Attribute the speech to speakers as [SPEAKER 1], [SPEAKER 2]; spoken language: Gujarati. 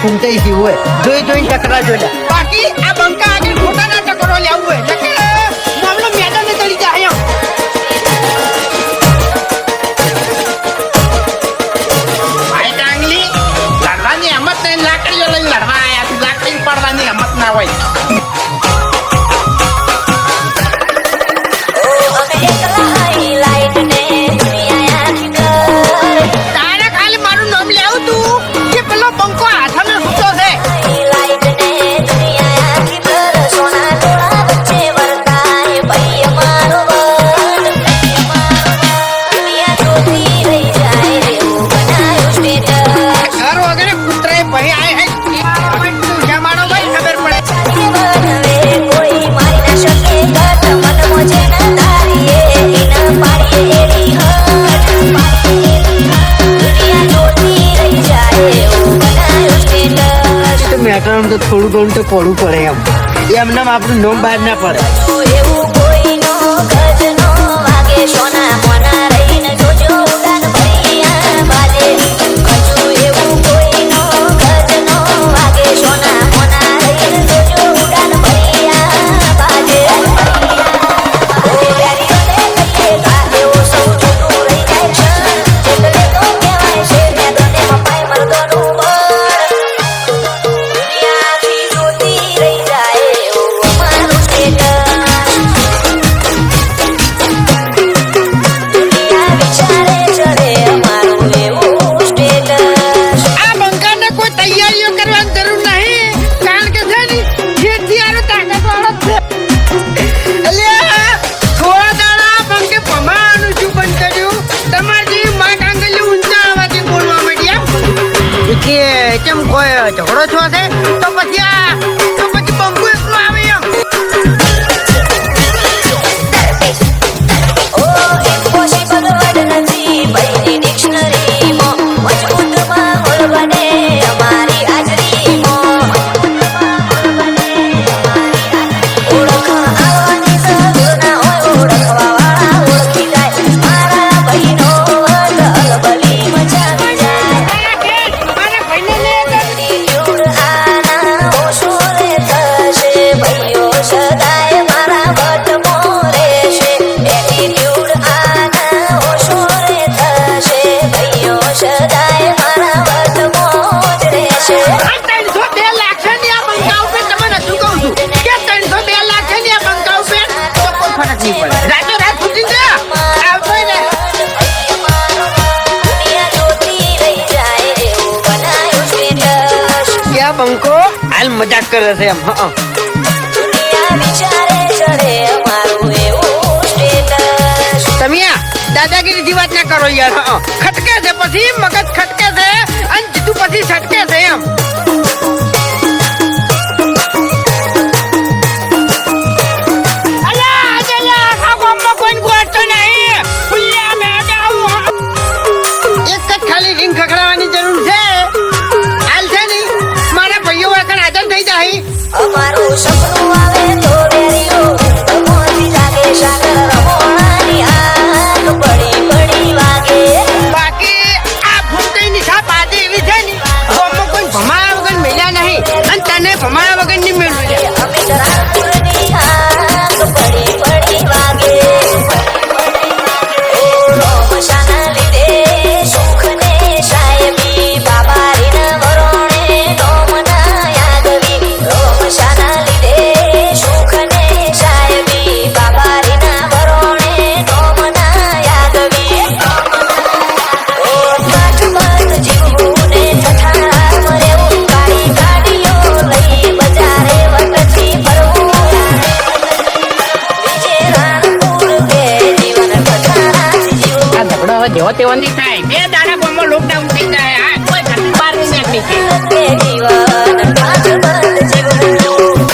[SPEAKER 1] ફૂંકાઈ ગયું હોય જોઈ ટકરા જોડે બાકી આ બંકા આગળ ખોટાના ટકરો લેવું હોય મામલો મેદાને ચડી જાય ભાઈ ડાંગલી લડવાની હિંમત નહીં લાકડીઓ લઈને લડવા આયા લાકડી પડવાની હિંમત ના હોય તારે ખાલી મારું નામ લેવું તું કે પેલો બંકો હાથમાં સૂતો છે ઘર વગેરે કૂતરાએ ભાઈ આય જમાડો ભાઈ ખબર પડે મેટરમાં તો થોડું ઘણું તો પડવું પડે એમને આપણું નોમ બહાર ના પડે કેમ કોઈ ઝઘડો છો છે તો પછી બંકુ એકલો આવે બંકો હાલ મજાક કરે છે એમ તમે દાદાગીરી થી વાત ના કરો યાર ખટકે છે પછી મગજ ખટકે છે અને જીતું પછી છટકે છે એમ એક જ ખાલી રીંગ ખખડાવવાની જરૂર છે
[SPEAKER 2] અમારું સપનું આવે તો ડેરીઓ મોતી લાગે સાગર રમોણાની આગ પડી વાગે
[SPEAKER 1] બાકી આ ભૂમકઈની છાપ આજે એવી છે ને ગામમાં કોઈ ભમાયા વગર મેલ્યા નહીં અને તને ભમાયા વગર નહીં મેળવું છે
[SPEAKER 2] અમે રામપુરની આગ પડી વાગે રોમશાના લીધે સુખને સાહેબી બાબારીના વરોણે ડોમના યાદવી રોમશાના લીધે સુખને સાહેબી બાબારીના વરોણે ડોમના યાદવી કાઠમંડ જીવને ઠઠાર મરેવું ગાડી ગાડીઓ લઈ બજારે વટથી ફરવું બીજે રાણપુર કે જીવન ઠઠારાથી જીવવું
[SPEAKER 1] આ ઝઘડો હવે જેવો તેવો નહીં થાય બે દાડા ગામમાં લોકડાઉન થઈ જાય આ કોઈ ઘરની બહાર નહીં નીકળી
[SPEAKER 2] જીવન કાઠમંડ જીવવું